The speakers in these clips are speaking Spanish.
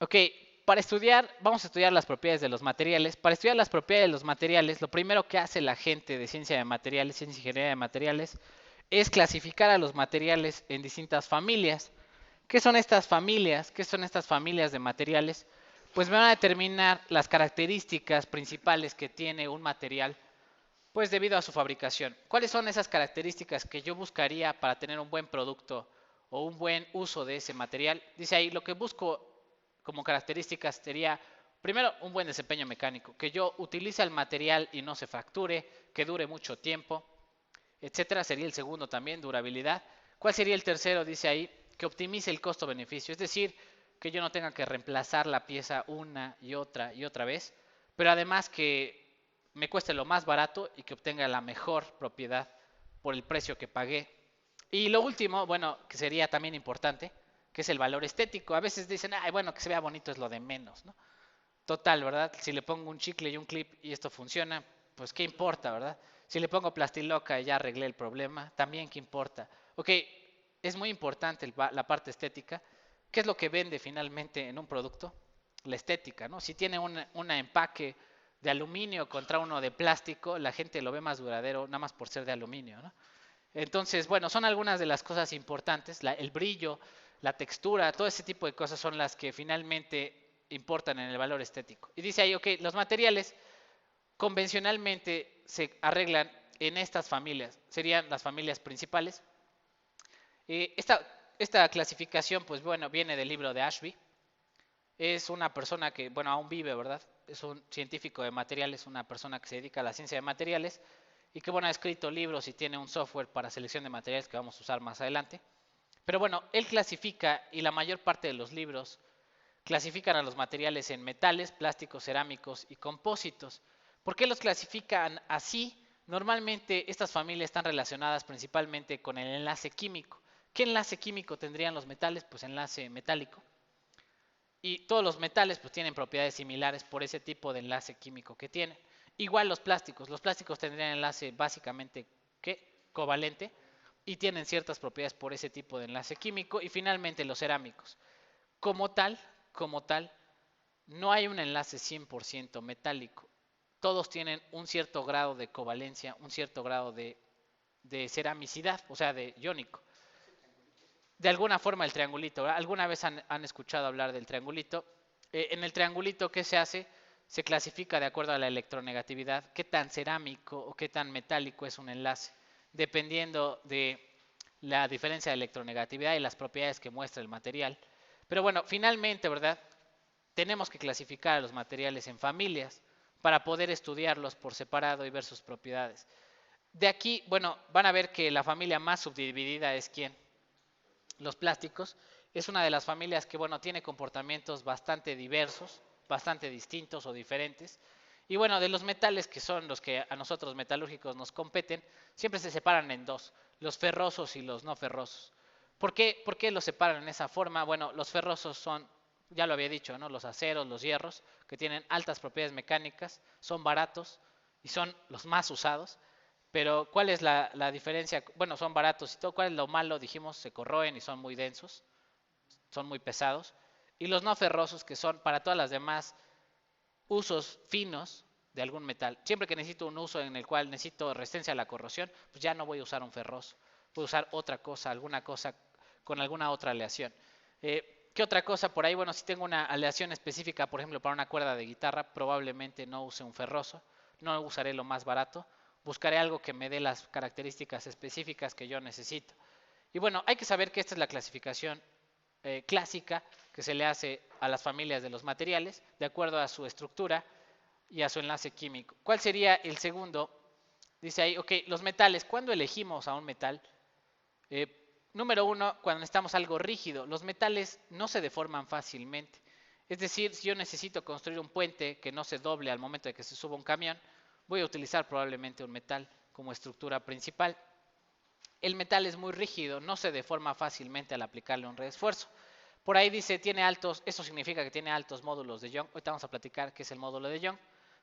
Ok, para estudiar, vamos a estudiar las propiedades de los materiales. Para estudiar las propiedades de los materiales, lo primero que hace la gente de ciencia de materiales, ciencia e ingeniería de materiales, es clasificar a los materiales en distintas familias. ¿Qué son estas familias? ¿Qué son estas familias de materiales? Pues van a determinar las características principales que tiene un material, pues debido a su fabricación. ¿Cuáles son esas características que yo buscaría para tener un buen producto o un buen uso de ese material? Dice ahí, lo que busco como características sería, primero, un buen desempeño mecánico, que yo utilice el material y no se fracture, que dure mucho tiempo, etcétera. Sería el segundo también, durabilidad. ¿Cuál sería el tercero? Dice ahí, que optimice el costo-beneficio, es decir, que yo no tenga que reemplazar la pieza una y otra vez, pero además que me cueste lo más barato y que obtenga la mejor propiedad por el precio que pagué. Y lo último, bueno, que sería también importante, que es el valor estético. A veces dicen, ay, bueno, que se vea bonito es lo de menos, ¿no? Total, ¿verdad? Si le pongo un chicle y un clip y esto funciona, pues qué importa, ¿verdad? Si le pongo plastiloca y ya arreglé el problema, también qué importa. Ok, es muy importante la parte estética. ¿Qué es lo que vende finalmente en un producto? La estética, ¿no? Si tiene un empaque de aluminio contra uno de plástico, la gente lo ve más duradero nada más por ser de aluminio, ¿no? Entonces, bueno, son algunas de las cosas importantes, el brillo, la textura, todo ese tipo de cosas son las que finalmente importan en el valor estético. Y dice ahí, ok, los materiales convencionalmente se arreglan en estas familias, serían las familias principales. Esta clasificación, pues bueno, viene del libro de Ashby. Es una persona que, bueno, aún vive, ¿verdad? Es un científico de materiales, una persona que se dedica a la ciencia de materiales y que, bueno, ha escrito libros y tiene un software para selección de materiales que vamos a usar más adelante. Pero bueno, él clasifica y la mayor parte de los libros clasifican a los materiales en metales, plásticos, cerámicos y compósitos. ¿Por qué los clasifican así? Normalmente estas familias están relacionadas principalmente con el enlace químico. ¿Qué enlace químico tendrían los metales? Pues enlace metálico. Y todos los metales pues tienen propiedades similares por ese tipo de enlace químico que tienen. Igual los plásticos tendrían enlace básicamente ¿qué? Covalente y tienen ciertas propiedades por ese tipo de enlace químico. Y finalmente los cerámicos. Como tal, como tal, no hay un enlace 100% metálico. Todos tienen un cierto grado de covalencia, un cierto grado de ceramicidad, o sea, de iónico. De alguna forma el triangulito, ¿verdad? ¿Alguna vez han escuchado hablar del triangulito? En el triangulito, ¿qué se hace? Se clasifica de acuerdo a la electronegatividad, qué tan cerámico o qué tan metálico es un enlace, dependiendo de la diferencia de electronegatividad y las propiedades que muestra el material. Pero bueno, finalmente, ¿verdad? Tenemos que clasificar a los materiales en familias para poder estudiarlos por separado y ver sus propiedades. De aquí, bueno, van a ver que la familia más subdividida es ¿quién? Los plásticos. Es una de las familias que, bueno, tiene comportamientos bastante diversos, bastante distintos o diferentes. Y bueno, de los metales, que son los que a nosotros metalúrgicos nos competen, siempre se separan en dos, los ferrosos y los no ferrosos. ¿Por qué los separan en esa forma? Bueno, los ferrosos son, ya lo había dicho, ¿no? Los aceros, los hierros, que tienen altas propiedades mecánicas, son baratos y son los más usados. Pero ¿cuál es la diferencia? Bueno, son baratos y todo. ¿Cuál es lo malo? Dijimos, se corroen y son muy densos, son muy pesados. Y los no ferrosos, que son para todas las demás usos finos de algún metal. Siempre que necesito un uso en el cual necesito resistencia a la corrosión, pues ya no voy a usar un ferroso. Voy a usar otra cosa, alguna cosa con alguna otra aleación. ¿Qué otra cosa por ahí? Bueno, si tengo una aleación específica, por ejemplo, para una cuerda de guitarra, probablemente no use un ferroso, no usaré lo más barato, buscaré algo que me dé las características específicas que yo necesito. Y bueno, hay que saber que esta es la clasificación clásica que se le hace a las familias de los materiales de acuerdo a su estructura y a su enlace químico. ¿Cuál sería el segundo? Dice ahí, ok, los metales. ¿Cuándo elegimos a un metal? Número uno, cuando necesitamos algo rígido. Los metales no se deforman fácilmente. Es decir, si yo necesito construir un puente que no se doble al momento de que se suba un camión, voy a utilizar probablemente un metal como estructura principal. El metal es muy rígido, no se deforma fácilmente al aplicarle un reesfuerzo. Por ahí dice, tiene altos, eso significa que tiene altos módulos de Young. Ahorita vamos a platicar qué es el módulo de Young.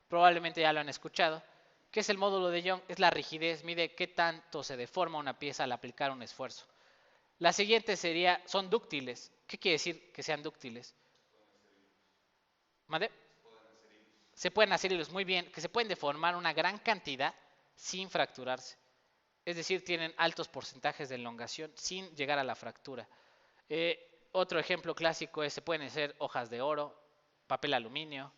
Probablemente ya lo han escuchado. ¿Qué es el módulo de Young? Es la rigidez, mide qué tanto se deforma una pieza al aplicar un esfuerzo. La siguiente sería, son dúctiles. ¿Qué quiere decir que sean dúctiles? ¿Mande? Se pueden hacer hilos muy bien, que se pueden deformar una gran cantidad sin fracturarse. Es decir, tienen altos porcentajes de elongación sin llegar a la fractura. Otro ejemplo clásico es, se pueden hacer hojas de oro, papel aluminio,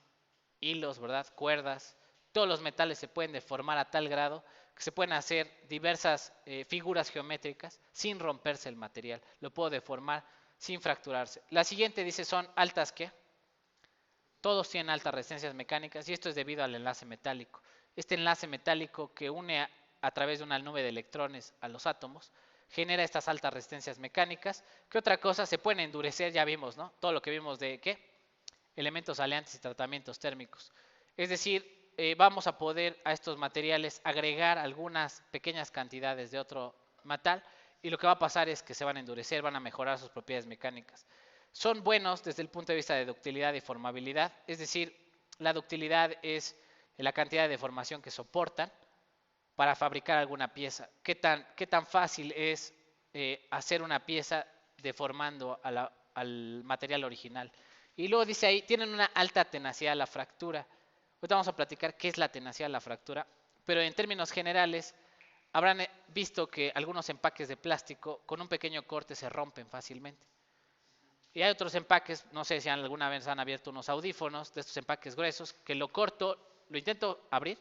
hilos, ¿verdad? Cuerdas. Todos los metales se pueden deformar a tal grado que se pueden hacer diversas figuras geométricas sin romperse el material. Lo puedo deformar sin fracturarse. La siguiente dice son altas, ¿qué? Todos tienen altas resistencias mecánicas y esto es debido al enlace metálico. Este enlace metálico que une a través de una nube de electrones a los átomos genera estas altas resistencias mecánicas. ¿Qué otra cosa? Se pueden endurecer, ya vimos, ¿no? Todo lo que vimos de ¿qué? Elementos aleantes y tratamientos térmicos. Es decir, vamos a poder a estos materiales agregar algunas pequeñas cantidades de otro metal y lo que va a pasar es que se van a endurecer, van a mejorar sus propiedades mecánicas. Son buenos desde el punto de vista de ductilidad y formabilidad, es decir, la ductilidad es la cantidad de deformación que soportan para fabricar alguna pieza. ¿Qué tan fácil es hacer una pieza deformando al material original? Y luego dice ahí, tienen una alta tenacidad a la fractura. Ahorita vamos a platicar qué es la tenacidad a la fractura, pero en términos generales, habrán visto que algunos empaques de plástico con un pequeño corte se rompen fácilmente. Y hay otros empaques, no sé si alguna vez han abierto unos audífonos de estos empaques gruesos, que lo corto, lo intento abrir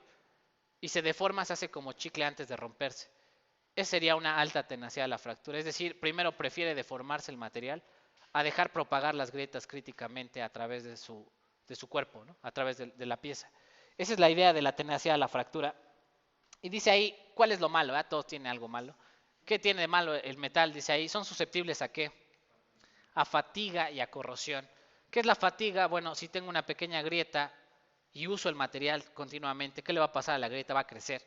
y se deforma, se hace como chicle antes de romperse. Esa sería una alta tenacidad a la fractura, es decir, primero prefiere deformarse el material a dejar propagar las grietas críticamente a través de su cuerpo, ¿no? A través de la pieza. Esa es la idea de la tenacidad a la fractura. Y dice ahí, ¿cuál es lo malo? Todos tienen algo malo. ¿Qué tiene de malo el metal? Dice ahí, son susceptibles a ¿qué? A fatiga y a corrosión. ¿Qué es la fatiga? Bueno, si tengo una pequeña grieta y uso el material continuamente, ¿qué le va a pasar a la grieta? Va a crecer,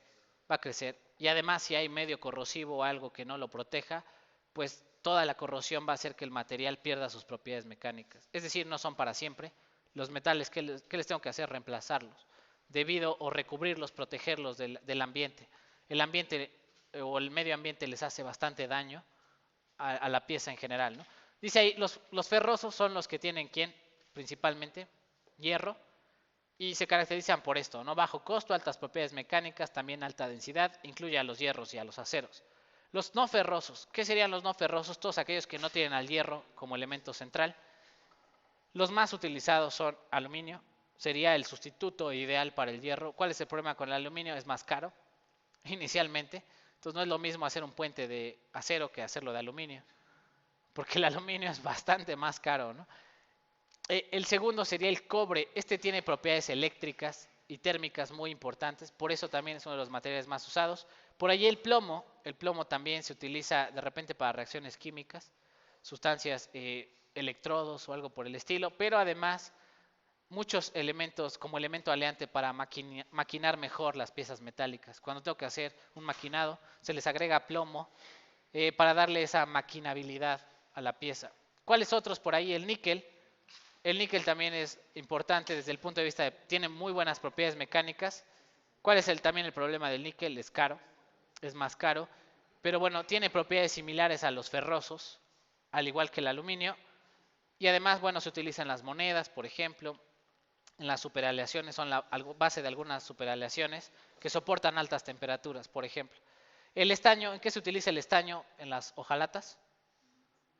va a crecer. Y además, si hay medio corrosivo o algo que no lo proteja, pues toda la corrosión va a hacer que el material pierda sus propiedades mecánicas. Es decir, no son para siempre. Los metales, ¿qué les tengo que hacer? Reemplazarlos, debido o recubrirlos, protegerlos del ambiente. El ambiente o el medio ambiente les hace bastante daño a la pieza en general, ¿no? Dice ahí, los ferrosos son los que tienen, ¿quién? Principalmente hierro, y se caracterizan por esto, ¿no? Bajo costo, altas propiedades mecánicas, también alta densidad, incluye a los hierros y a los aceros. Los no ferrosos, ¿qué serían los no ferrosos? Todos aquellos que no tienen al hierro como elemento central. Los más utilizados son aluminio, sería el sustituto ideal para el hierro. ¿Cuál es el problema con el aluminio? Es más caro inicialmente, entonces no es lo mismo hacer un puente de acero que hacerlo de aluminio, porque el aluminio es bastante más caro, ¿no? El segundo sería el cobre. Este tiene propiedades eléctricas y térmicas muy importantes, por eso también es uno de los materiales más usados. Por allí el plomo también se utiliza de repente para reacciones químicas, sustancias, electrodos o algo por el estilo, pero además muchos elementos como elemento aleante para maquinar mejor las piezas metálicas. Cuando tengo que hacer un maquinado, se les agrega plomo para darle esa maquinabilidad a la pieza. ¿Cuáles otros por ahí? El níquel. El níquel también es importante desde el punto de vista de tiene muy buenas propiedades mecánicas. ¿Cuál es también el problema del níquel? Es caro, es más caro, pero bueno, tiene propiedades similares a los ferrosos, al igual que el aluminio, y además, bueno, se utiliza en las monedas, por ejemplo, en las superaleaciones, son la base de algunas superaleaciones que soportan altas temperaturas, por ejemplo. El estaño, ¿en qué se utiliza el estaño? En las hojalatas,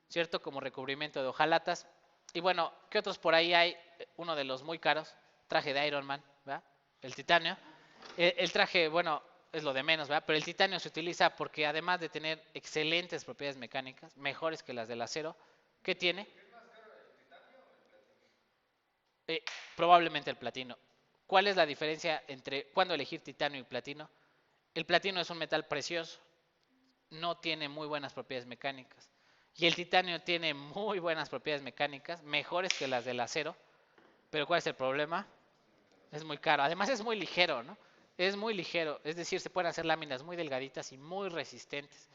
¿cierto? Como recubrimiento de hojalatas. Y bueno, ¿qué otros por ahí hay? Uno de los muy caros, traje de Iron Man, ¿verdad? El titanio. El traje, bueno, es lo de menos, ¿verdad? Pero el titanio se utiliza porque además de tener excelentes propiedades mecánicas, mejores que las del acero, ¿qué tiene? Probablemente el platino. ¿Cuál es la diferencia entre cuándo elegir titanio y platino? El platino es un metal precioso, no tiene muy buenas propiedades mecánicas. Y el titanio tiene muy buenas propiedades mecánicas, mejores que las del acero. Pero ¿cuál es el problema? Es muy caro. Además es muy ligero, ¿no? Es muy ligero. Es decir, se pueden hacer láminas muy delgaditas y muy resistentes.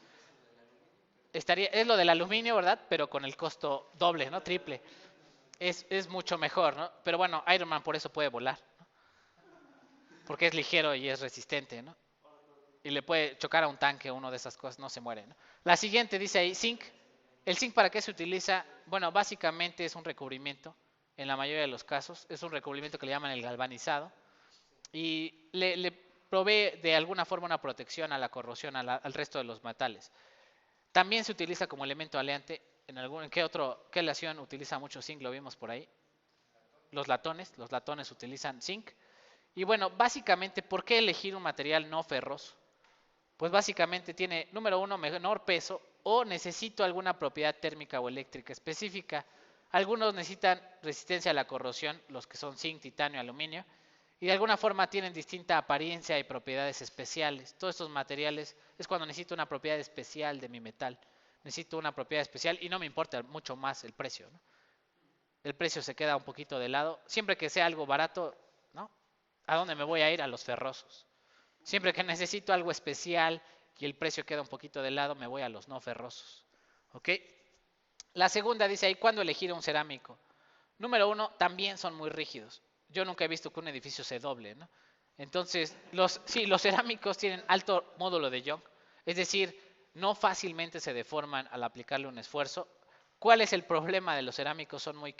Es lo del aluminio, ¿verdad? Pero con el costo doble, ¿no? Triple. Es mucho mejor, ¿no? Pero bueno, Iron Man por eso puede volar, ¿no? Porque es ligero y es resistente, ¿no? Y le puede chocar a un tanque o uno de esas cosas, no se muere, ¿no? La siguiente dice ahí, zinc. ¿El zinc para qué se utiliza? Bueno, básicamente es un recubrimiento en la mayoría de los casos. Es un recubrimiento que le llaman el galvanizado y le provee de alguna forma una protección a la corrosión al resto de los metales. También se utiliza como elemento aleante. ¿Qué aleación utiliza mucho zinc? Lo vimos por ahí. Los latones utilizan zinc. Y bueno, básicamente, ¿por qué elegir un material no ferroso? Pues básicamente tiene, número uno, menor peso o necesito alguna propiedad térmica o eléctrica específica. Algunos necesitan resistencia a la corrosión, los que son zinc, titanio, aluminio, y de alguna forma tienen distinta apariencia y propiedades especiales. Todos estos materiales es cuando necesito una propiedad especial de mi metal. Necesito una propiedad especial y no me importa mucho más el precio, ¿no? El precio se queda un poquito de lado. Siempre que sea algo barato, ¿no? ¿A dónde me voy a ir? A los ferrosos. Siempre que necesito algo especial y el precio queda un poquito de lado, me voy a los no ferrosos. ¿Ok? La segunda dice ahí, ¿cuándo elegir un cerámico? Número uno, también son muy rígidos. Yo nunca he visto que un edificio se doble, ¿no? Entonces, los cerámicos tienen alto módulo de Young, es decir, no fácilmente se deforman al aplicarle un esfuerzo. ¿Cuál es el problema de los cerámicos? Son muy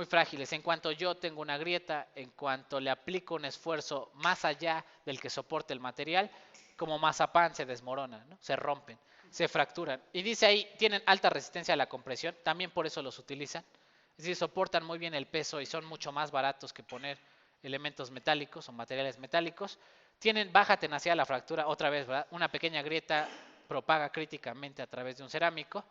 frágiles. En cuanto yo tengo una grieta, en cuanto le aplico un esfuerzo más allá del que soporte el material, como mazapán se desmoronan, ¿no? Se rompen, se fracturan. Y dice ahí, tienen alta resistencia a la compresión, también por eso los utilizan. Es decir, soportan muy bien el peso y son mucho más baratos que poner elementos metálicos o materiales metálicos. Tienen baja tenacidad a la fractura, otra vez, ¿verdad? Una pequeña grieta propaga críticamente a través de un cerámico.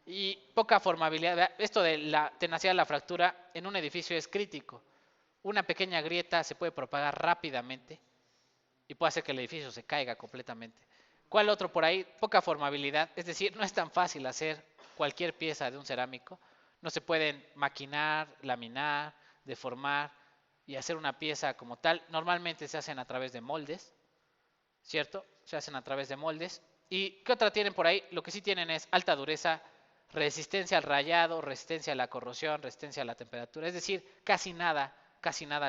Y poca formabilidad. Esto de la tenacidad de la fractura en un edificio es crítico. Una pequeña grieta se puede propagar rápidamente y puede hacer que el edificio se caiga completamente. ¿Cuál otro por ahí? Poca formabilidad. Es decir, no es tan fácil hacer cualquier pieza de un cerámico. No se pueden maquinar, laminar, deformar y hacer una pieza como tal. Normalmente se hacen a través de moldes, ¿cierto? Se hacen a través de moldes. ¿Y qué otra tienen por ahí? Lo que sí tienen es alta dureza, resistencia al rayado, resistencia a la corrosión, resistencia a la temperatura. Es decir, casi nada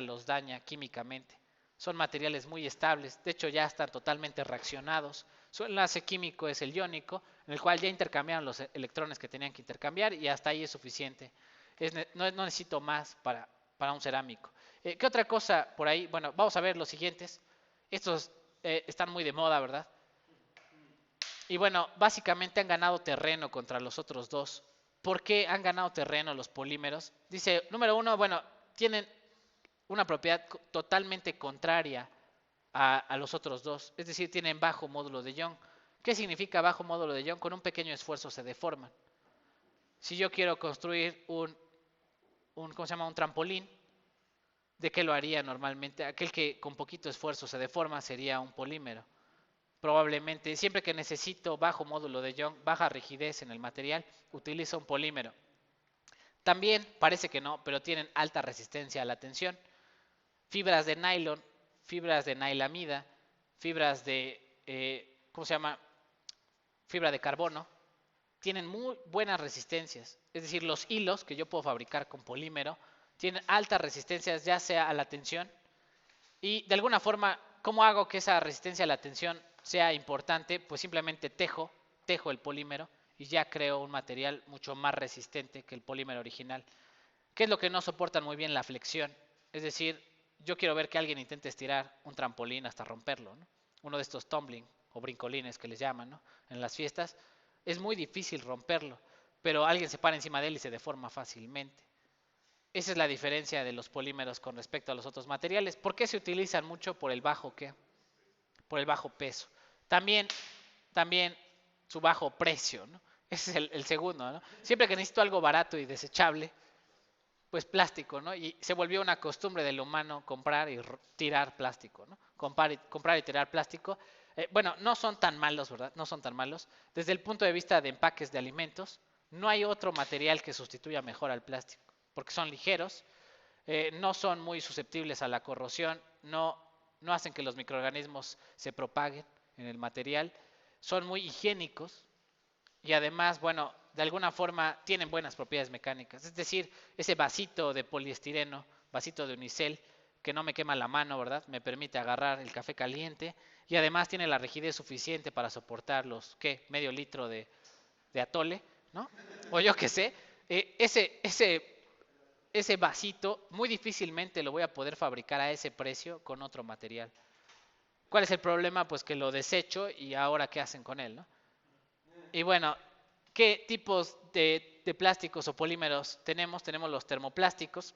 los daña químicamente. Son materiales muy estables, de hecho ya están totalmente reaccionados. Su enlace químico es el iónico, en el cual ya intercambiaron los electrones que tenían que intercambiar y hasta ahí es suficiente. No necesito más para un cerámico. ¿Qué otra cosa por ahí? Bueno, vamos a ver los siguientes. Estos están muy de moda, ¿verdad? Y bueno, básicamente han ganado terreno contra los otros dos. ¿Por qué han ganado terreno los polímeros? Dice, número uno, bueno, tienen una propiedad totalmente contraria a los otros dos. Es decir, tienen bajo módulo de Young. ¿Qué significa bajo módulo de Young? Con un pequeño esfuerzo se deforman. Si yo quiero construir ¿cómo se llama? Un trampolín, ¿de qué lo haría normalmente? Aquel que con poquito esfuerzo se deforma sería un polímero. Probablemente, siempre que necesito bajo módulo de Young, baja rigidez en el material, utilizo un polímero. También, parece que no, pero tienen alta resistencia a la tensión. Fibras de nylon, fibras de nilamida, fibras de, ¿cómo se llama? Fibra de carbono, tienen muy buenas resistencias. Es decir, los hilos que yo puedo fabricar con polímero tienen altas resistencias ya sea a la tensión y de alguna forma, ¿cómo hago que esa resistencia a la tensión sea importante? Pues simplemente tejo el polímero y ya creo un material mucho más resistente que el polímero original. ¿Qué es lo que no soportan muy bien? La flexión. Es decir, yo quiero ver que alguien intente estirar un trampolín hasta romperlo, ¿no? Uno de estos tumbling o brincolines que les llaman, ¿no? En las fiestas. Es muy difícil romperlo, pero alguien se para encima de él y se deforma fácilmente. Esa es la diferencia de los polímeros con respecto a los otros materiales. ¿Por qué se utilizan mucho? Por el bajo ¿qué? Por el bajo peso. También su bajo precio, ¿no? Ese es el segundo, ¿no? Siempre que necesito algo barato y desechable, pues plástico, ¿no? Y se volvió una costumbre del humano comprar y tirar plástico, ¿no? Comprar y tirar plástico. Bueno, no son tan malos, ¿verdad? No son tan malos. Desde el punto de vista de empaques de alimentos, no hay otro material que sustituya mejor al plástico, porque son ligeros, no son muy susceptibles a la corrosión, no hacen que los microorganismos se propaguen en el material, son muy higiénicos y además, bueno, de alguna forma tienen buenas propiedades mecánicas. Es decir, ese vasito de poliestireno, vasito de unicel, que no me quema la mano, ¿verdad? Me permite agarrar el café caliente y además tiene la rigidez suficiente para soportar medio litro de atole, ¿no? O yo qué sé. Ese ese vasito muy difícilmente lo voy a poder fabricar a ese precio con otro material. ¿Cuál es el problema? Pues que lo desecho y ahora ¿qué hacen con él, no? Y bueno, ¿qué tipos de plásticos o polímeros tenemos? Tenemos los termoplásticos.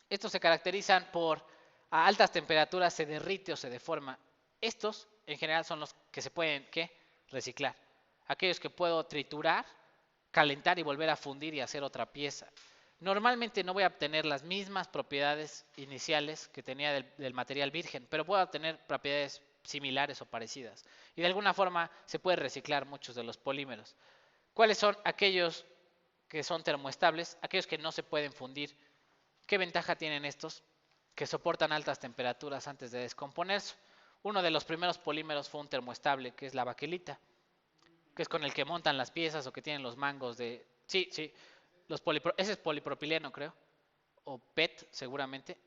Estos se caracterizan por a altas temperaturas se derrite o se deforma. Estos en general son los que se pueden ¿qué? Reciclar. Aquellos que puedo triturar, calentar y volver a fundir y hacer otra pieza. Normalmente no voy a obtener las mismas propiedades iniciales que tenía del material virgen, pero puedo obtener propiedades similares o parecidas. Y de alguna forma se puede reciclar muchos de los polímeros. ¿Cuáles son aquellos que son termoestables? Aquellos que no se pueden fundir. ¿Qué ventaja tienen estos? Que soportan altas temperaturas antes de descomponerse. Uno de los primeros polímeros fue un termoestable, que es la baquelita, que es con el que montan las piezas o que tienen los mangos de... Sí, sí, ese es polipropileno, creo, o PET seguramente.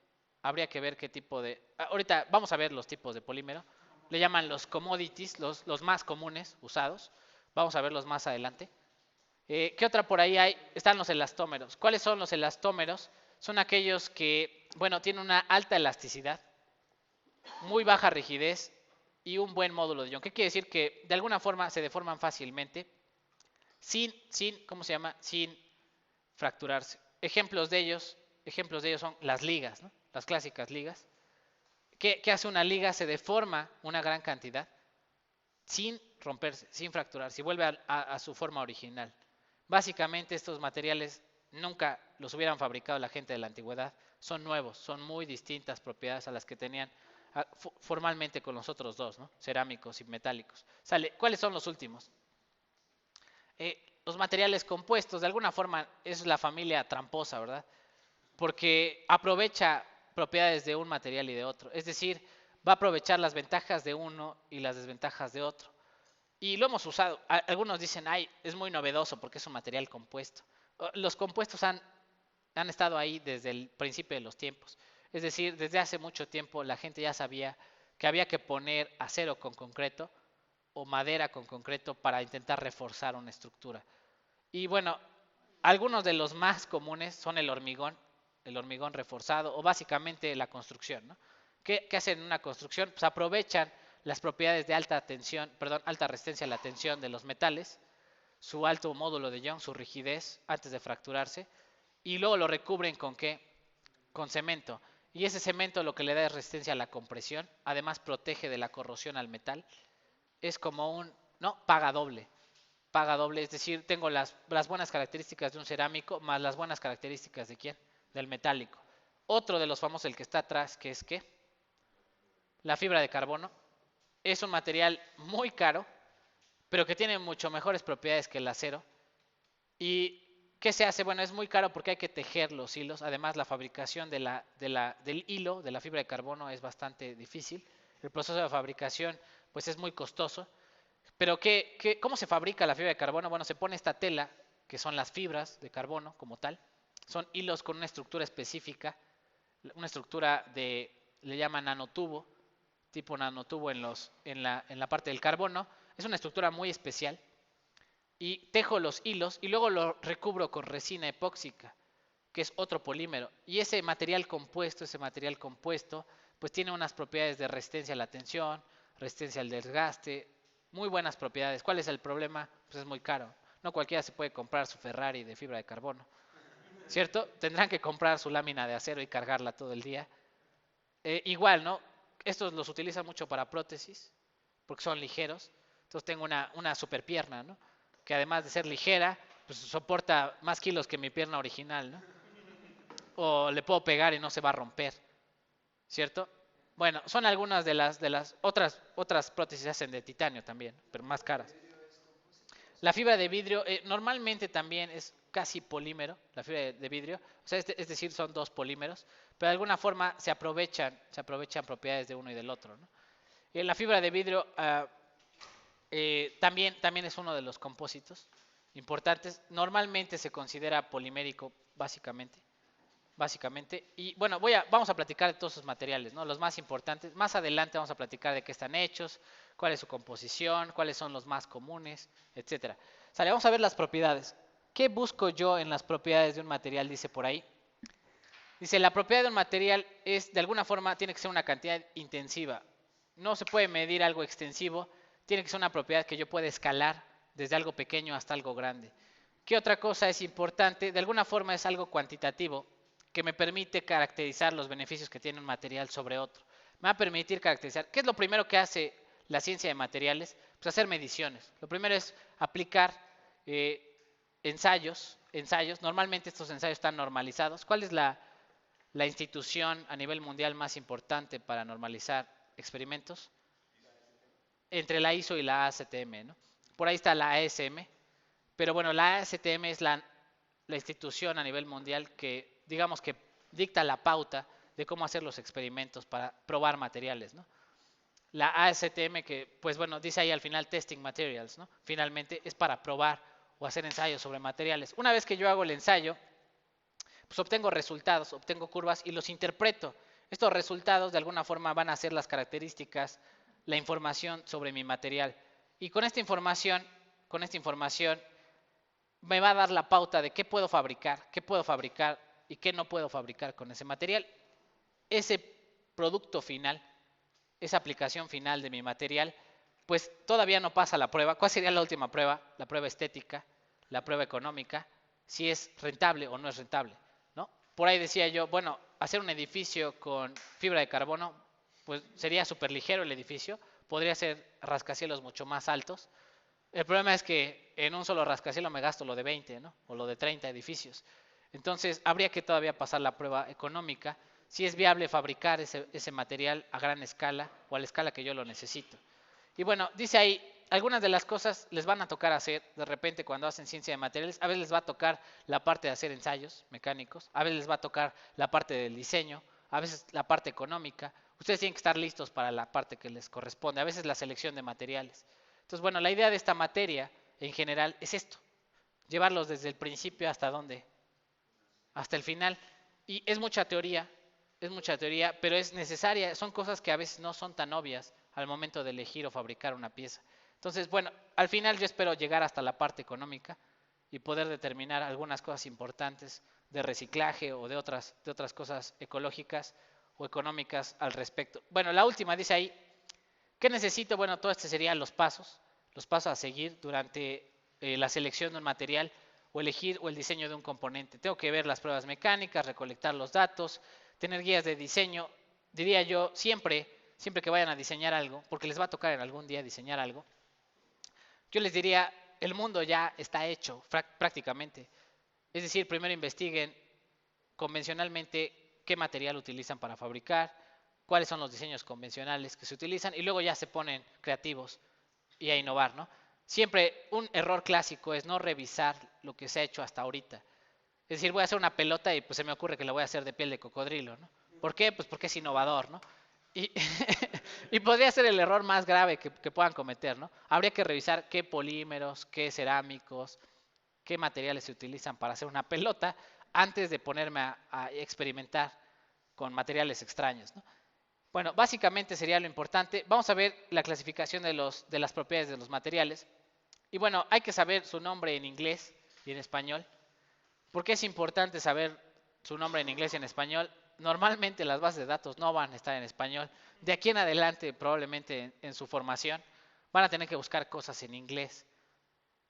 Habría que ver qué tipo de... Ahorita vamos a ver los tipos de polímero. Le llaman los commodities, los más comunes usados. Vamos a verlos más adelante. ¿Qué otra por ahí hay? Están los elastómeros. ¿Cuáles son los elastómeros? Son aquellos que, bueno, tienen una alta elasticidad, muy baja rigidez y un buen módulo de ion. ¿Qué quiere decir? Que de alguna forma se deforman fácilmente ¿cómo se llama? Sin fracturarse. Ejemplos de ellos son las ligas, ¿no? Las clásicas ligas. ¿Qué hace una liga? Se deforma una gran cantidad sin romperse, sin fracturarse, y vuelve a su forma original. Básicamente estos materiales nunca los hubieran fabricado la gente de la antigüedad, son nuevos, son muy distintas propiedades a las que tenían formalmente con los otros dos, ¿no? Cerámicos y metálicos. ¿Cuáles son los últimos? Los materiales compuestos, de alguna forma es la familia tramposa, ¿verdad? Porque aprovecha propiedades de un material y de otro, es decir, va a aprovechar las ventajas de uno y las desventajas de otro. Y lo hemos usado. Algunos dicen, ay, es muy novedoso porque es un material compuesto. Los compuestos han estado ahí desde el principio de los tiempos. Es decir, desde hace mucho tiempo la gente ya sabía que había que poner acero con concreto o madera con concreto para intentar reforzar una estructura. Y bueno, algunos de los más comunes son el hormigón reforzado o básicamente la construcción, ¿no? ¿Qué hacen en una construcción? Pues aprovechan las propiedades de alta resistencia a la tensión de los metales, su alto módulo de Young, su rigidez antes de fracturarse, y luego lo recubren ¿con qué? Con cemento. Y ese cemento lo que le da es resistencia a la compresión, además protege de la corrosión al metal. Es como paga doble. Paga doble, es decir, tengo las buenas características de un cerámico más las buenas características de ¿quién? Del metálico. Otro de los famosos, el que está atrás, que es ¿qué? La fibra de carbono. Es un material muy caro, pero que tiene mucho mejores propiedades que el acero. ¿Y qué se hace? Bueno, es muy caro porque hay que tejer los hilos. Además, la fabricación del hilo, de la fibra de carbono, es bastante difícil. El proceso de fabricación, pues, es muy costoso. Pero ¿cómo se fabrica la fibra de carbono? Bueno, se pone esta tela, que son las fibras de carbono como tal. Son hilos con una estructura específica, una estructura le llaman nanotubo, tipo nanotubo en la parte del carbono. Es una estructura muy especial. Y tejo los hilos y luego lo recubro con resina epóxica, que es otro polímero. Y ese material compuesto, pues tiene unas propiedades de resistencia a la tensión, resistencia al desgaste, muy buenas propiedades. ¿Cuál es el problema? Pues es muy caro. No cualquiera se puede comprar su Ferrari de fibra de carbono, ¿cierto? Tendrán que comprar su lámina de acero y cargarla todo el día. Igual, ¿no? Estos los utilizan mucho para prótesis, porque son ligeros. Entonces tengo una super pierna, ¿no? Que además de ser ligera, pues soporta más kilos que mi pierna original, ¿no? O le puedo pegar y no se va a romper, ¿cierto? Bueno, son algunas de las otras prótesis se hacen de titanio también, pero más caras. La fibra de vidrio normalmente también es casi polímero, la fibra de vidrio, o sea, es decir, son dos polímeros, pero de alguna forma se aprovechan propiedades de uno y del otro, ¿no? La fibra de vidrio también es uno de los compósitos importantes. Normalmente se considera polimérico básicamente. Y bueno, vamos a platicar de todos sus materiales, ¿no? Los más importantes. Más adelante vamos a platicar de qué están hechos, cuál es su composición, cuáles son los más comunes, etcétera. Vamos a ver las propiedades. ¿Qué busco yo en las propiedades de un material? Dice por ahí. Dice, la propiedad de un material es, de alguna forma, tiene que ser una cantidad intensiva. No se puede medir algo extensivo, tiene que ser una propiedad que yo pueda escalar desde algo pequeño hasta algo grande. ¿Qué otra cosa es importante? De alguna forma es algo cuantitativo que me permite caracterizar los beneficios que tiene un material sobre otro. Me va a permitir caracterizar. ¿Qué es lo primero que hace la ciencia de materiales? Pues hacer mediciones. Lo primero es aplicar ensayos. Normalmente estos ensayos están normalizados. ¿Cuál es la institución a nivel mundial más importante para normalizar experimentos? Entre la ISO y la ASTM, ¿no? Por ahí está la ASM, pero bueno, la ASTM es la institución a nivel mundial que, digamos que dicta la pauta de cómo hacer los experimentos para probar materiales, ¿no? La ASTM que, pues bueno, dice ahí al final testing materials, ¿no? Finalmente es para probar o hacer ensayos sobre materiales. Una vez que yo hago el ensayo, pues obtengo resultados, obtengo curvas y los interpreto. Estos resultados de alguna forma van a ser las características, la información sobre mi material. Y con esta información me va a dar la pauta de qué puedo fabricar y qué no puedo fabricar con ese material. Ese producto final, esa aplicación final de mi material, pues todavía no pasa la prueba. ¿Cuál sería la última prueba? La prueba estética, la prueba económica, si es rentable o no es rentable, ¿no? Por ahí decía yo, bueno, hacer un edificio con fibra de carbono, pues sería súper ligero el edificio, podría ser rascacielos mucho más altos. El problema es que en un solo rascacielos me gasto lo de 20, ¿no? O lo de 30 edificios. Entonces, habría que todavía pasar la prueba económica, si es viable fabricar ese material a gran escala o a la escala que yo lo necesito. Y bueno, dice ahí, algunas de las cosas les van a tocar hacer de repente cuando hacen ciencia de materiales. A veces les va a tocar la parte de hacer ensayos mecánicos, a veces les va a tocar la parte del diseño, a veces la parte económica. Ustedes tienen que estar listos para la parte que les corresponde, a veces la selección de materiales. Entonces, bueno, la idea de esta materia en general es esto, llevarlos desde el principio hasta dónde, hasta el final. Y es mucha teoría, pero es necesaria. Son cosas que a veces no son tan obvias al momento de elegir o fabricar una pieza. Entonces, bueno, al final yo espero llegar hasta la parte económica y poder determinar algunas cosas importantes de reciclaje o de otras cosas ecológicas o económicas al respecto. Bueno, la última dice ahí, ¿qué necesito? Bueno, todo este serían los pasos a seguir durante la selección de un material o elegir o el diseño de un componente. Tengo que ver las pruebas mecánicas, recolectar los datos, tener guías de diseño. Diría yo, siempre que vayan a diseñar algo, porque les va a tocar en algún día diseñar algo, yo les diría, el mundo ya está hecho prácticamente. Es decir, primero investiguen convencionalmente qué material utilizan para fabricar, cuáles son los diseños convencionales que se utilizan y luego ya se ponen creativos y a innovar, ¿no? Siempre un error clásico es no revisar lo que se ha hecho hasta ahorita. Es decir, voy a hacer una pelota y pues se me ocurre que la voy a hacer de piel de cocodrilo, ¿no? ¿Por qué? Pues porque es innovador, ¿no? Y, y podría ser el error más grave que puedan cometer, ¿no? Habría que revisar qué polímeros, qué cerámicos, qué materiales se utilizan para hacer una pelota antes de ponerme a experimentar con materiales extraños, ¿no? Bueno, básicamente sería lo importante. Vamos a ver la clasificación de las propiedades de los materiales. Y bueno, hay que saber su nombre en inglés y en español. ¿Por qué es importante saber su nombre en inglés y en español? Normalmente las bases de datos no van a estar en español. De aquí en adelante, probablemente en su formación, van a tener que buscar cosas en inglés.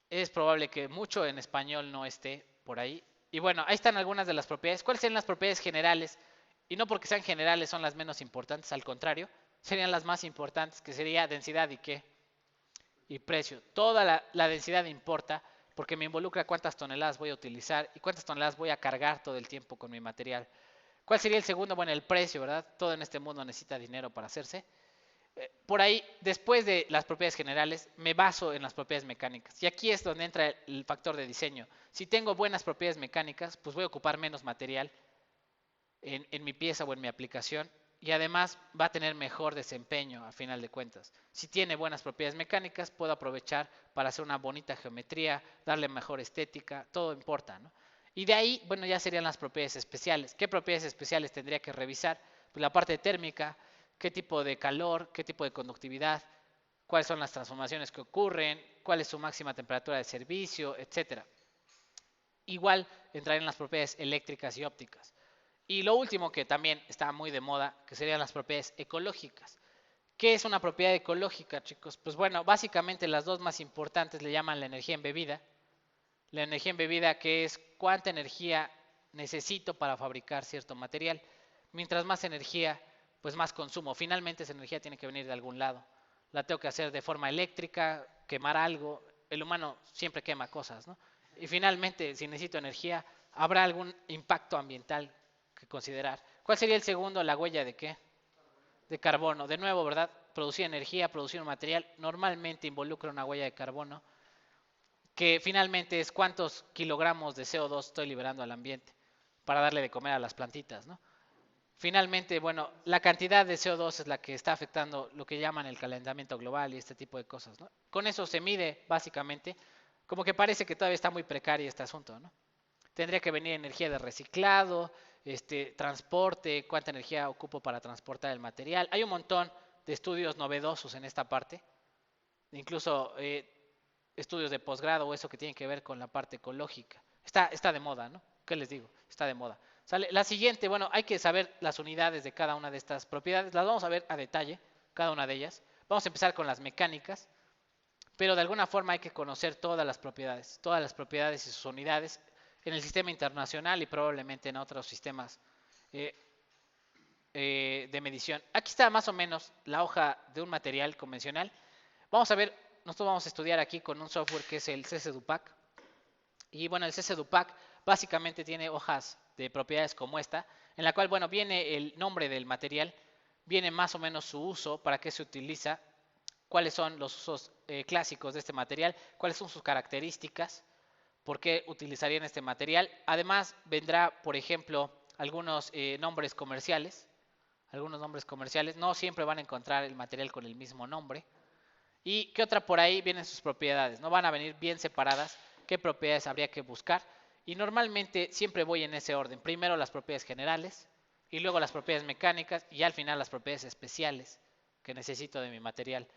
Es probable que mucho en español no esté por ahí. Y bueno, ahí están algunas de las propiedades. ¿Cuáles serían las propiedades generales? Y no porque sean generales son las menos importantes, al contrario, serían las más importantes, que sería densidad y qué, y precio. Toda la densidad importa porque me involucra cuántas toneladas voy a utilizar y cuántas toneladas voy a cargar todo el tiempo con mi material. ¿Cuál sería el segundo? Bueno, el precio, ¿verdad? Todo en este mundo necesita dinero para hacerse. Por ahí, después de las propiedades generales, me baso en las propiedades mecánicas. Y aquí es donde entra el factor de diseño. Si tengo buenas propiedades mecánicas, pues voy a ocupar menos material en mi pieza o en mi aplicación y además va a tener mejor desempeño a final de cuentas. Si tiene buenas propiedades mecánicas, puedo aprovechar para hacer una bonita geometría, darle mejor estética, todo importa, ¿no? Y de ahí, bueno, ya serían las propiedades especiales. ¿Qué propiedades especiales tendría que revisar? Pues la parte térmica, qué tipo de calor, qué tipo de conductividad, cuáles son las transformaciones que ocurren, cuál es su máxima temperatura de servicio, etcétera. Igual entrarían las propiedades eléctricas y ópticas. Y lo último que también está muy de moda, que serían las propiedades ecológicas. ¿Qué es una propiedad ecológica, chicos? Pues bueno, básicamente las dos más importantes le llaman la energía embebida. La energía embebida, que es cuánta energía necesito para fabricar cierto material. Mientras más energía, pues más consumo. Finalmente esa energía tiene que venir de algún lado. La tengo que hacer de forma eléctrica, quemar algo. El humano siempre quema cosas, ¿no? Y finalmente, si necesito energía, habrá algún impacto ambiental que considerar. ¿Cuál sería el segundo? ¿La huella de qué? De carbono. De nuevo, ¿verdad? Producir energía, producir un material, normalmente involucra una huella de carbono, que finalmente es cuántos kilogramos de CO2 estoy liberando al ambiente para darle de comer a las plantitas, ¿no? Finalmente, bueno, la cantidad de CO2 es la que está afectando lo que llaman el calentamiento global y este tipo de cosas, ¿no? Con eso se mide, básicamente, como que parece que todavía está muy precario este asunto, ¿no? Tendría que venir energía de reciclado, transporte, cuánta energía ocupo para transportar el material. Hay un montón de estudios novedosos en esta parte, incluso estudios de posgrado o eso que tiene que ver con la parte ecológica. Está de moda, ¿no? ¿Qué les digo? Está de moda. ¿Sale? La siguiente, bueno, hay que saber las unidades de cada una de estas propiedades. Las vamos a ver a detalle, cada una de ellas. Vamos a empezar con las mecánicas, pero de alguna forma hay que conocer todas las propiedades y sus unidades en el sistema internacional y probablemente en otros sistemas eh, de medición. Aquí está más o menos la hoja de un material convencional. Vamos a ver, nosotros vamos a estudiar aquí con un software que es el CC-DUPAC. Y bueno, el CC-DUPAC básicamente tiene hojas de propiedades como esta, en la cual, bueno, viene el nombre del material, viene más o menos su uso, para qué se utiliza, cuáles son los usos clásicos de este material, cuáles son sus características, por qué utilizarían este material. Además, vendrá, por ejemplo, algunos nombres comerciales. Algunos nombres comerciales. No siempre van a encontrar el material con el mismo nombre. ¿Y qué otra por ahí vienen sus propiedades? No van a venir bien separadas. ¿Qué propiedades habría que buscar? Y normalmente siempre voy en ese orden. Primero las propiedades generales y luego las propiedades mecánicas y al final las propiedades especiales que necesito de mi material.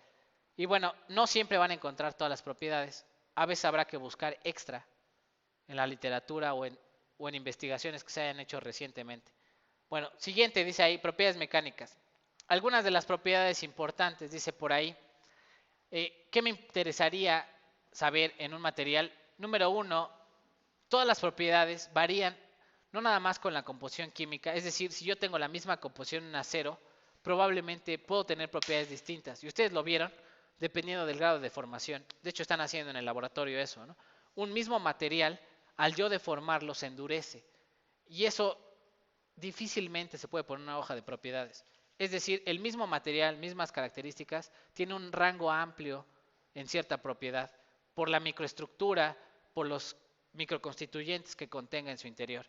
Y bueno, no siempre van a encontrar todas las propiedades. A veces habrá que buscar extra en la literatura o en investigaciones que se hayan hecho recientemente. Bueno, siguiente dice ahí, propiedades mecánicas. Algunas de las propiedades importantes, dice por ahí, ¿qué me interesaría saber en un material? Número uno, todas las propiedades varían no nada más con la composición química, es decir, si yo tengo la misma composición en acero, probablemente puedo tener propiedades distintas. Y ustedes lo vieron dependiendo del grado de formación. De hecho, están haciendo en el laboratorio eso, ¿no? Un mismo material, al yo deformarlo, se endurece. Y eso difícilmente se puede poner en una hoja de propiedades. Es decir, el mismo material, mismas características, tiene un rango amplio en cierta propiedad por la microestructura, por los microconstituyentes que contenga en su interior.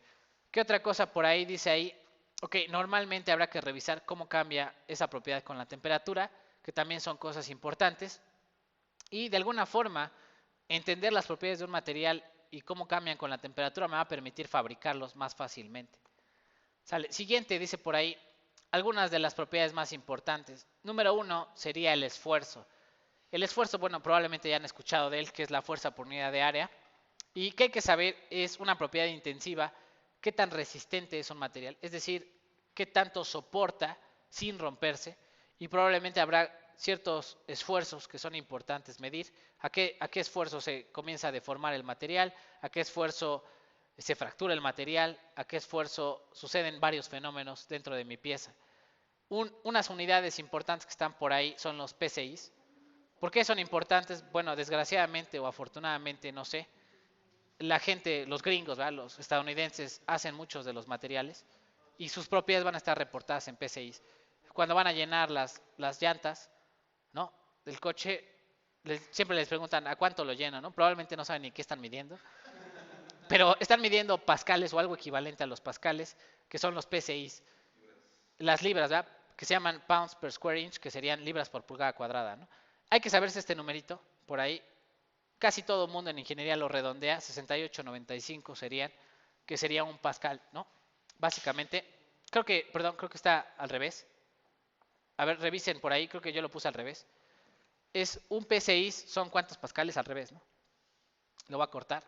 ¿Qué otra cosa por ahí dice ahí? Ok, normalmente habrá que revisar cómo cambia esa propiedad con la temperatura, que también son cosas importantes. Y de alguna forma, entender las propiedades de un material y cómo cambian con la temperatura me va a permitir fabricarlos más fácilmente. ¿Sale? Siguiente, dice por ahí, algunas de las propiedades más importantes. Número uno sería el esfuerzo. El esfuerzo, bueno, probablemente ya han escuchado de él, que es la fuerza por unidad de área. Y que hay que saber es una propiedad intensiva, qué tan resistente es un material, es decir, qué tanto soporta sin romperse. Y probablemente habrá ciertos esfuerzos que son importantes medir. A qué esfuerzo se comienza a deformar el material? ¿A qué esfuerzo se fractura el material? ¿A qué esfuerzo suceden varios fenómenos dentro de mi pieza? Unas unidades importantes que están por ahí son los PCIs. ¿Por qué son importantes? Bueno, desgraciadamente o afortunadamente, no sé. La gente, los gringos, ¿verdad? Los estadounidenses hacen muchos de los materiales y sus propiedades van a estar reportadas en PCIs. Cuando van a llenar las llantas, ¿no? Del coche, siempre les preguntan a cuánto lo llenan, ¿no? Probablemente no saben ni qué están midiendo, pero están midiendo pascales o algo equivalente a los pascales, que son los PCIs. Las libras, ¿verdad? Que se llaman pounds per square inch, que serían libras por pulgada cuadrada, ¿no? Hay que saberse este numerito por ahí. Casi todo el mundo en ingeniería lo redondea, 68,95 serían, que sería un pascal, ¿no? Básicamente, creo que está al revés. A ver, revisen por ahí, creo que yo lo puse al revés. Es un PCI, son cuántos pascales al revés, ¿no? Lo voy a cortar.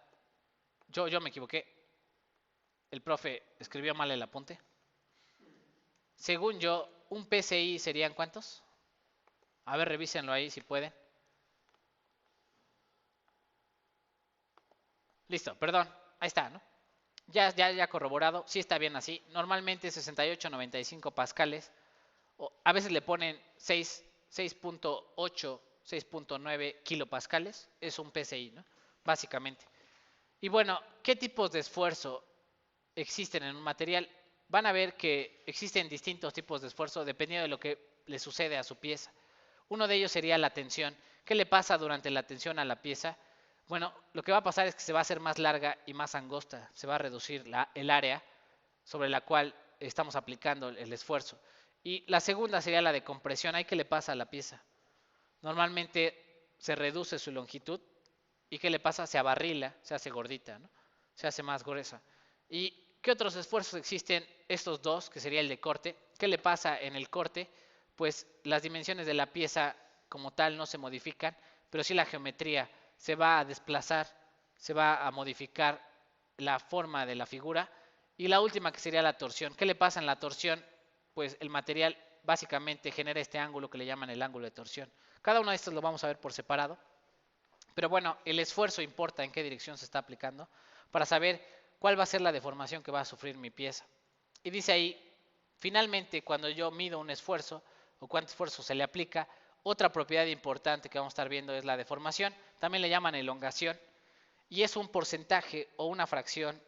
Yo me equivoqué. El profe escribió mal el apunte. según yo, un PSI serían ¿cuántos? A ver, revísenlo ahí si pueden. Listo, perdón, ahí está, ¿no? Ya corroborado, sí está bien así. Normalmente 68-95 pascales. A veces le ponen 6.8, 6.9 kilopascales. Es un PSI, ¿no? Básicamente. Y bueno, ¿qué tipos de esfuerzo existen en un material? Van a ver que existen distintos tipos de esfuerzo dependiendo de lo que le sucede a su pieza. Uno de ellos sería la tensión. ¿Qué le pasa durante la tensión a la pieza? Bueno, lo que va a pasar es que se va a hacer más larga y más angosta. Se va a reducir el área sobre la cual estamos aplicando el esfuerzo. Y la segunda sería la de compresión. ¿Ahí qué le pasa a la pieza? Normalmente se reduce su longitud. ¿Y qué le pasa? Se abarrila, se hace gordita, ¿no? Se hace más gruesa. ¿Y qué otros esfuerzos existen? Estos dos, que sería el de corte. ¿Qué le pasa en el corte? Pues las dimensiones de la pieza como tal no se modifican, pero sí la geometría se va a desplazar, se va a modificar la forma de la figura. Y la última que sería la torsión. ¿Qué le pasa en la torsión? Pues el material básicamente genera este ángulo que le llaman el ángulo de torsión. Cada uno de estos lo vamos a ver por separado. Pero bueno, el esfuerzo importa en qué dirección se está aplicando para saber cuál va a ser la deformación que va a sufrir mi pieza. Y dice ahí, finalmente, cuando yo mido un esfuerzo o cuánto esfuerzo se le aplica, otra propiedad importante que vamos a estar viendo es la deformación. También le llaman elongación y es un porcentaje o una fracción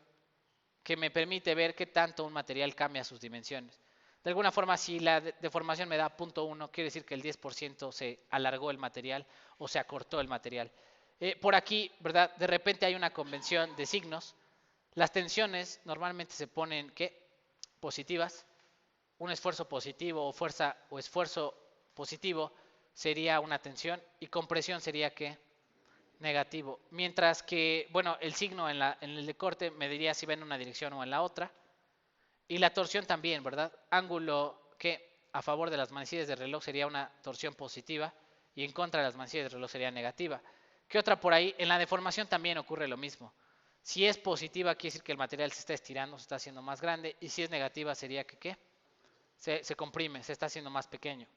que me permite ver qué tanto un material cambia sus dimensiones. De alguna forma, si la deformación me da 0.1, quiere decir que el 10% se alargó el material o se acortó el material. Por aquí, ¿verdad? De repente hay una convención de signos. Las tensiones normalmente se ponen, ¿qué? Positivas. Un esfuerzo positivo o fuerza o esfuerzo positivo sería una tensión y compresión sería, ¿qué? Negativo. Mientras que, bueno, el signo en el de corte me diría si va en una dirección o en la otra. Y la torsión también, ¿verdad? Ángulo que a favor de las manecillas del reloj sería una torsión positiva y en contra de las manecillas del reloj sería negativa. ¿Qué otra por ahí? En la deformación también ocurre lo mismo. Si es positiva, quiere decir que el material se está estirando, se está haciendo más grande. Y si es negativa, sería que ¿qué? Se comprime, se está haciendo más pequeño.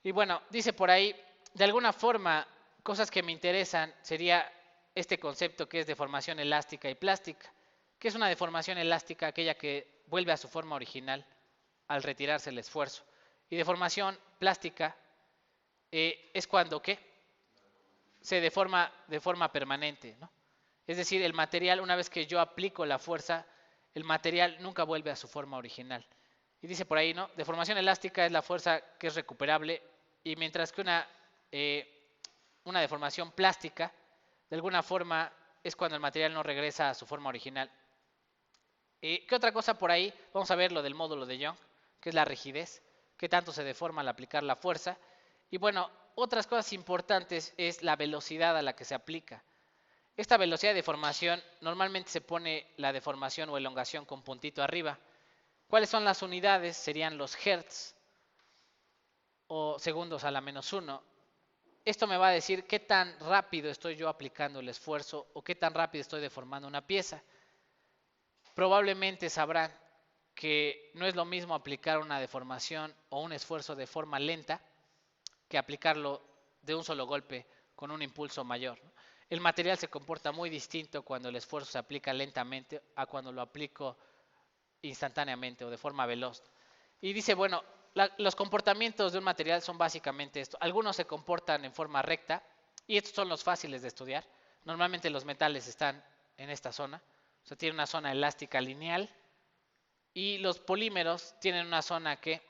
Y bueno, dice por ahí, de alguna forma, cosas que me interesan sería este concepto que es deformación elástica y plástica. ¿Qué es una deformación elástica? Aquella que vuelve a su forma original al retirarse el esfuerzo. Y deformación plástica es cuando ¿qué? Se deforma de forma permanente, ¿no? Es decir, el material, una vez que yo aplico la fuerza, el material nunca vuelve a su forma original. Y dice por ahí, ¿no? Deformación elástica es la fuerza que es recuperable y mientras que una deformación plástica, de alguna forma, es cuando el material no regresa a su forma original. ¿Qué otra cosa por ahí? Vamos a ver lo del módulo de Young, que es la rigidez, qué tanto se deforma al aplicar la fuerza. Y bueno, otras cosas importantes es la velocidad a la que se aplica. Esta velocidad de deformación, normalmente se pone la deformación o elongación con puntito arriba. ¿Cuáles son las unidades? Serían los hertz o segundos a la -1. Esto me va a decir qué tan rápido estoy yo aplicando el esfuerzo o qué tan rápido estoy deformando una pieza. Probablemente sabrán que no es lo mismo aplicar una deformación o un esfuerzo de forma lenta que aplicarlo de un solo golpe con un impulso mayor. El material se comporta muy distinto cuando el esfuerzo se aplica lentamente a cuando lo aplico instantáneamente o de forma veloz. Y dice, bueno, los comportamientos de un material son básicamente esto. Algunos se comportan en forma recta y estos son los fáciles de estudiar. Normalmente los metales están en esta zona. O sea, tiene una zona elástica lineal y los polímeros tienen una zona que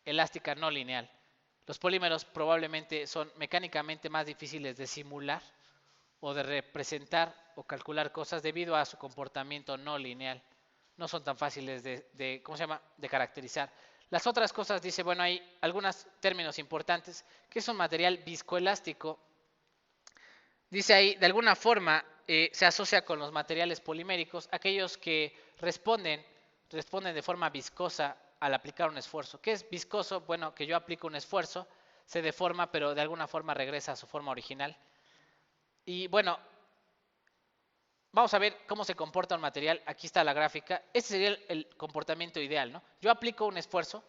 elástica no lineal. Los polímeros probablemente son mecánicamente más difíciles de simular o de representar o calcular cosas debido a su comportamiento no lineal. No son tan fáciles ¿cómo se llama?, de caracterizar. Las otras cosas, dice, bueno, hay algunos términos importantes, que es un material viscoelástico. Dice ahí, de alguna forma, se asocia con los materiales poliméricos, aquellos que responden de forma viscosa al aplicar un esfuerzo. ¿Qué es viscoso? Bueno, que yo aplico un esfuerzo, se deforma, pero de alguna forma regresa a su forma original. Y bueno, vamos a ver cómo se comporta un material. Aquí está la gráfica. Este sería el comportamiento ideal, ¿no? Yo aplico un esfuerzo,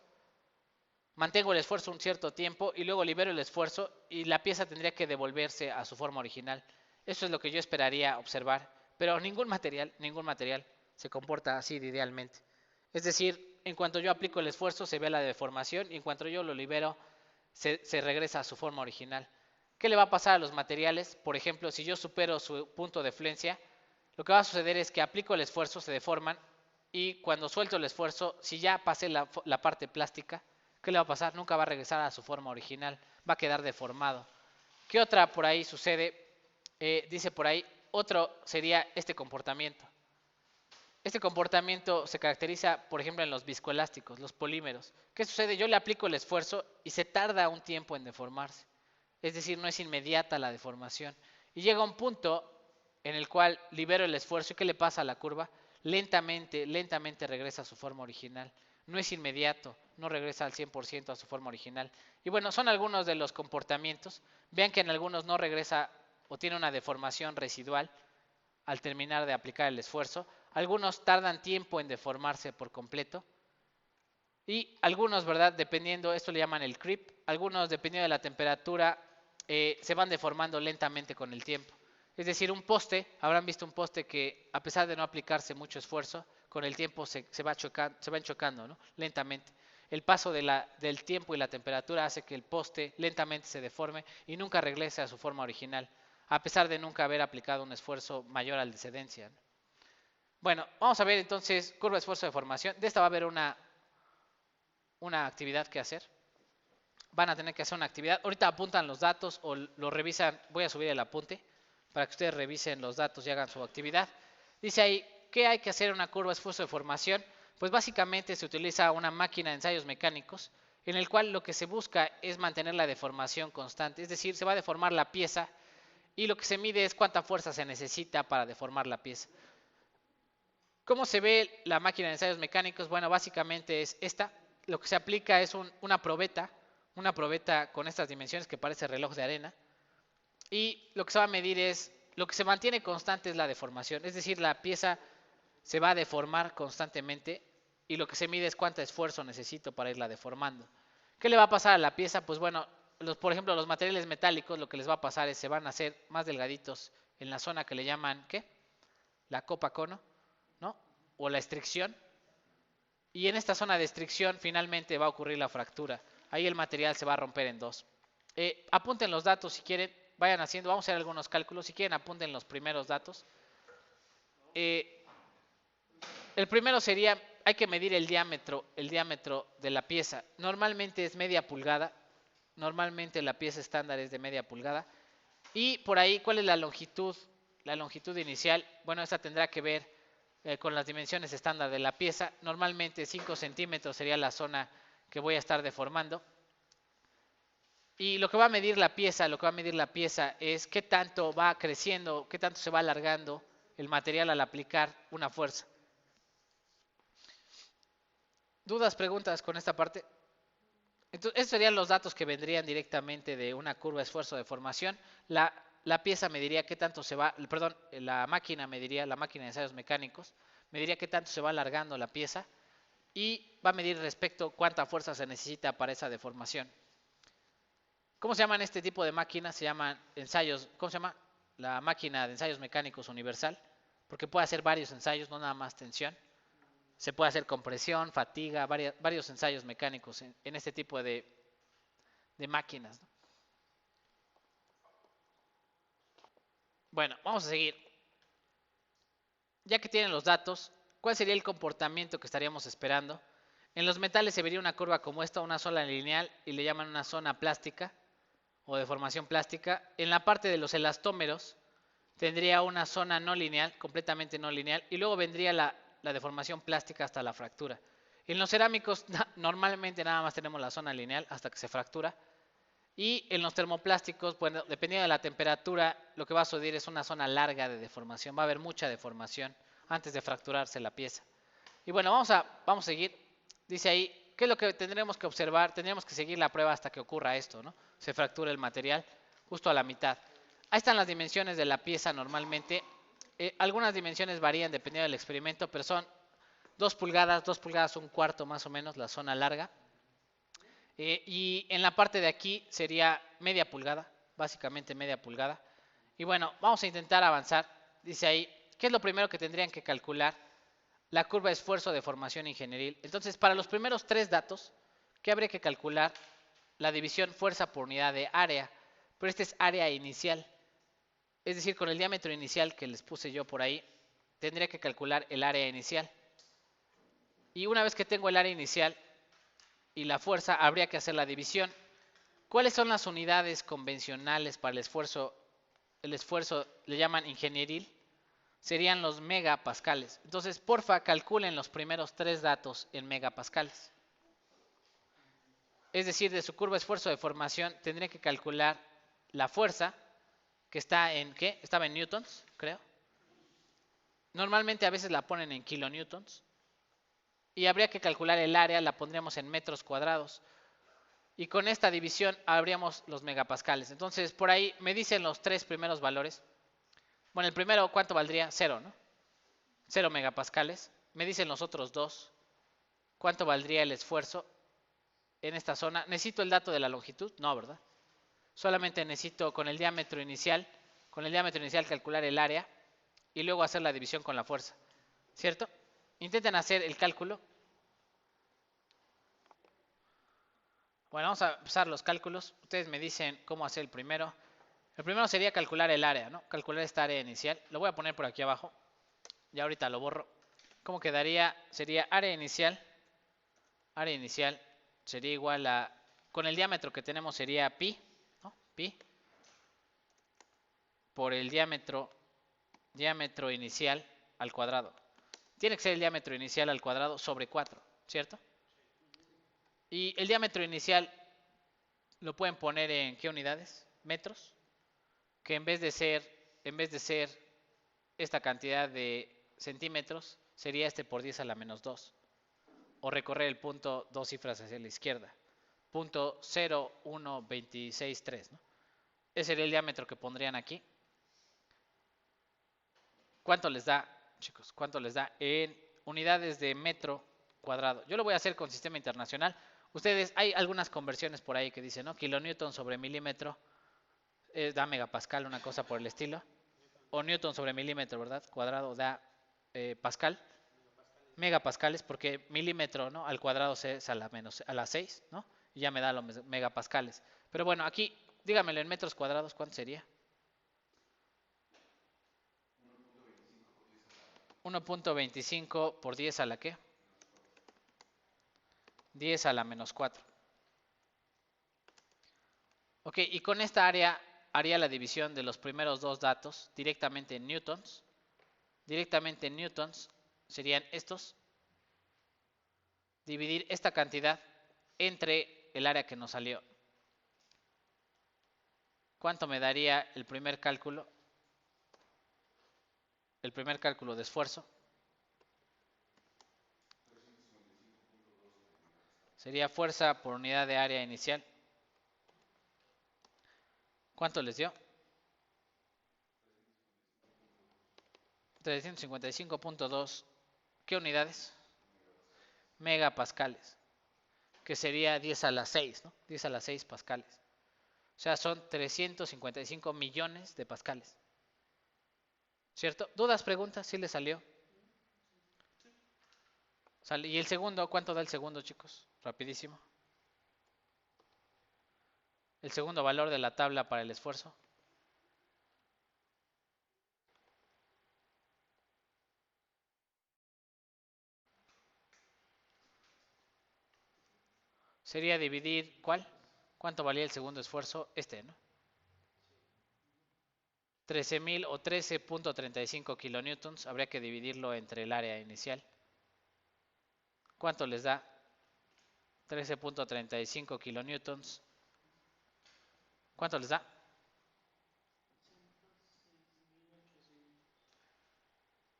mantengo el esfuerzo un cierto tiempo y luego libero el esfuerzo y la pieza tendría que devolverse a su forma original. Eso es lo que yo esperaría observar, pero ningún material se comporta así de idealmente. Es decir, en cuanto yo aplico el esfuerzo se ve la deformación y en cuanto yo lo libero se regresa a su forma original. ¿Qué le va a pasar a los materiales? Por ejemplo, si yo supero su punto de flencia, lo que va a suceder es que aplico el esfuerzo, se deforman y cuando suelto el esfuerzo, si ya pasé la parte plástica, ¿qué le va a pasar? Nunca va a regresar a su forma original, va a quedar deformado. ¿Qué otra por ahí sucede? Dice por ahí, otro sería este comportamiento. Este comportamiento se caracteriza, por ejemplo, en los viscoelásticos, los polímeros. ¿Qué sucede? Yo le aplico el esfuerzo y se tarda un tiempo en deformarse. Es decir, no es inmediata la deformación. Y llega un punto en el cual libero el esfuerzo. ¿Y qué le pasa a la curva? Lentamente regresa a su forma original. No es inmediato, no regresa al 100% a su forma original. Y bueno, son algunos de los comportamientos. Vean que en algunos no regresa o tiene una deformación residual al terminar de aplicar el esfuerzo. Algunos tardan tiempo en deformarse por completo. Y algunos, ¿verdad? Dependiendo, esto le llaman el creep, algunos dependiendo de la temperatura se van deformando lentamente con el tiempo. Es decir, un poste, habrán visto un poste que a pesar de no aplicarse mucho esfuerzo, con el tiempo se van chocando, ¿no? Lentamente. El paso del tiempo y la temperatura hace que el poste lentamente se deforme y nunca regrese a su forma original, a pesar de nunca haber aplicado un esfuerzo mayor al de excedencia, ¿no? Bueno, vamos a ver entonces curva de esfuerzo de formación. De esta va a haber una actividad que hacer. Van a tener que hacer una actividad. Ahorita apuntan los datos o lo revisan. Voy a subir el apunte para que ustedes revisen los datos y hagan su actividad. Dice ahí, ¿qué hay que hacer en una curva de esfuerzo de formación? Pues básicamente se utiliza una máquina de ensayos mecánicos en el cual lo que se busca es mantener la deformación constante. Es decir, se va a deformar la pieza y lo que se mide es cuánta fuerza se necesita para deformar la pieza. ¿Cómo se ve la máquina de ensayos mecánicos? Bueno, básicamente es esta. Lo que se aplica es una probeta con estas dimensiones que parece reloj de arena. Y lo que se va a medir es, lo que se mantiene constante es la deformación. Es decir, la pieza se va a deformar constantemente y lo que se mide es cuánto esfuerzo necesito para irla deformando. ¿Qué le va a pasar a la pieza? Pues bueno, por ejemplo, los materiales metálicos lo que les va a pasar es se van a hacer más delgaditos en la zona que le llaman, ¿qué? La copa cono, ¿no? O la estricción. Y en esta zona de estricción finalmente va a ocurrir la fractura. Ahí el material se va a romper en dos. Apunten los datos si quieren, vayan haciendo, vamos a hacer algunos cálculos. Si quieren, apunten los primeros datos. El primero sería, hay que medir el diámetro de la pieza. Normalmente es media pulgada. Normalmente la pieza estándar es de media pulgada. Y por ahí, ¿cuál es la longitud? La longitud inicial, bueno, esta tendrá que ver con las dimensiones estándar de la pieza. Normalmente 5 centímetros sería la zona que voy a estar deformando. Y lo que va a medir la pieza, es qué tanto va creciendo, qué tanto se va alargando el material al aplicar una fuerza. ¿Dudas, preguntas con esta parte? Entonces, estos serían los datos que vendrían directamente de una curva de esfuerzo de formación. La pieza mediría qué tanto se va, perdón, la máquina de ensayos mecánicos, mediría qué tanto se va alargando la pieza y va a medir respecto cuánta fuerza se necesita para esa deformación. ¿Cómo se llaman este tipo de máquinas? Se llaman ensayos, ¿cómo se llama? La máquina de ensayos mecánicos universal, porque puede hacer varios ensayos, no nada más tensión. Se puede hacer compresión, fatiga, varios ensayos mecánicos en este tipo de máquinas, ¿no? Bueno, vamos a seguir. Ya que tienen los datos, ¿cuál sería el comportamiento que estaríamos esperando? En los metales se vería una curva como esta, una zona lineal, y le llaman una zona plástica o deformación plástica. En la parte de los elastómeros tendría una zona no lineal, completamente no lineal, y luego vendría la deformación plástica hasta la fractura. En los cerámicos normalmente nada más tenemos la zona lineal hasta que se fractura. Y en los termoplásticos, bueno, dependiendo de la temperatura, lo que va a suceder es una zona larga de deformación. Va a haber mucha deformación antes de fracturarse la pieza. Y bueno, vamos a seguir. Dice ahí, ¿qué es lo que tendremos que observar? Tendremos que seguir la prueba hasta que ocurra esto, ¿no? Se fractura el material justo a la mitad. Ahí están las dimensiones de la pieza normalmente. Algunas dimensiones varían dependiendo del experimento, pero son 2 pulgadas, un cuarto más o menos, la zona larga. Y en la parte de aquí sería media pulgada, básicamente media pulgada. Y bueno, vamos a intentar avanzar. Dice ahí, ¿qué es lo primero que tendrían que calcular? La curva de esfuerzo de formación ingenieril. Entonces, para los primeros 3 datos, ¿qué habría que calcular? La división fuerza por unidad de área, pero este es área inicial. Es decir, con el diámetro inicial que les puse yo por ahí, tendría que calcular el área inicial. Y una vez que tengo el área inicial y la fuerza, habría que hacer la división. ¿Cuáles son las unidades convencionales para el esfuerzo? El esfuerzo le llaman ingenieril. Serían los megapascales. Entonces, porfa, calculen los primeros 3 datos en megapascales. Es decir, de su curva de esfuerzo de formación, tendría que calcular la fuerza, que está en, ¿qué? Estaba en newtons, creo. Normalmente a veces la ponen en kilonewtons. Y habría que calcular el área, la pondríamos en metros cuadrados. Y con esta división habríamos los megapascales. Entonces, por ahí me dicen los 3 primeros valores. Bueno, el primero, ¿cuánto valdría? 0, ¿no? 0 megapascales. Me dicen los otros 2. ¿Cuánto valdría el esfuerzo en esta zona? ¿Necesito el dato de la longitud? No, ¿verdad? Solamente necesito con el diámetro inicial calcular el área y luego hacer la división con la fuerza. ¿Cierto? Intenten hacer el cálculo. Bueno, vamos a empezar los cálculos. Ustedes me dicen cómo hacer el primero. El primero sería calcular el área, ¿no? Calcular esta área inicial. Lo voy a poner por aquí abajo. Ya ahorita lo borro. ¿Cómo quedaría? Sería área inicial. Área inicial sería igual a, con el diámetro que tenemos sería pi, ¿no? Pi por el diámetro inicial al cuadrado. Tiene que ser el diámetro inicial al cuadrado sobre 4, ¿cierto? Y el diámetro inicial lo pueden poner en ¿qué unidades? Metros. Que en vez de ser esta cantidad de centímetros, sería este por 10 a la menos 2. O recorrer el punto 2 cifras hacia la izquierda. Punto 0,1263, ¿no? Ese sería el diámetro que pondrían aquí. ¿Cuánto les da, chicos? ¿Cuánto les da en unidades de metro cuadrado? Yo lo voy a hacer con sistema internacional. Ustedes, hay algunas conversiones por ahí que dicen, ¿no? Kilonewton sobre milímetro da megapascal, una cosa por el estilo. O newton sobre milímetro, ¿verdad? Cuadrado da pascal. Megapascales, porque milímetro, ¿no? Al cuadrado es a la 6, ¿no? Y ya me da los megapascales. Pero bueno, aquí, dígamelo en metros cuadrados, ¿cuánto sería? 1.25 por 10 a la ¿qué? 10 a la menos 4. Ok, y con esta área haría la división de los primeros 2 datos directamente en newtons. Directamente en newtons serían estos. Dividir esta cantidad entre el área que nos salió. ¿Cuánto me daría el primer cálculo? El primer cálculo de esfuerzo. Sería fuerza por unidad de área inicial. ¿Cuánto les dio? 355.2. ¿Qué unidades? Megapascales. Que sería 10 a la 6, ¿no? 10 a la 6 pascales. O sea, son 355 millones de pascales. ¿Cierto? ¿Dudas, preguntas? ¿Sí le salió? ¿Y el segundo? ¿Cuánto da el segundo, chicos? Rapidísimo. El segundo valor de la tabla para el esfuerzo. Sería dividir, ¿cuál? ¿Cuánto valía el segundo esfuerzo? Este, ¿no? 13.000 o 13.35 kilonewtons. Habría que dividirlo entre el área inicial. ¿Cuánto les da? 13.35 kilonewtons. ¿Cuánto les da?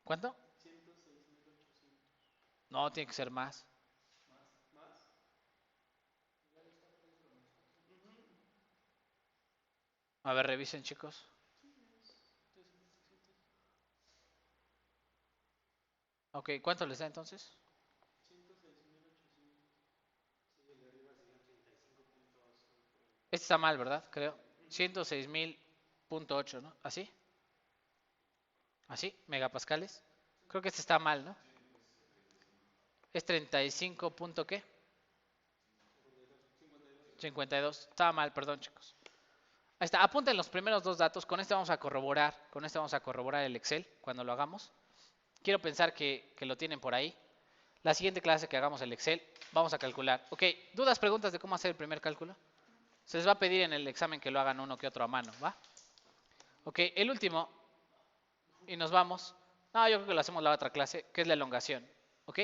¿Cuánto? No, tiene que ser más. A ver, revisen, chicos. Ok, ¿cuánto les da entonces? Este está mal, ¿verdad? Creo. 106.000.8, ¿no? ¿Así? ¿Así? ¿Megapascales? Creo que este está mal, ¿no? Es 35 punto ¿qué? 52. Estaba mal, perdón, chicos. Ahí está. Apunten los primeros dos datos. Con este vamos a corroborar. Con este vamos a corroborar el Excel cuando lo hagamos. Quiero pensar que lo tienen por ahí. La siguiente clase que hagamos el Excel, vamos a calcular. Ok, ¿dudas, preguntas de cómo hacer el primer cálculo? Se les va a pedir en el examen que lo hagan uno que otro a mano, ¿va? Ok, el último, y nos vamos. No, yo creo que lo hacemos la otra clase, que es la elongación. ¿Ok?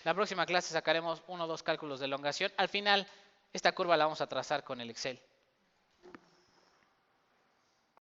La próxima clase sacaremos uno o dos cálculos de elongación. Al final, esta curva la vamos a trazar con el Excel.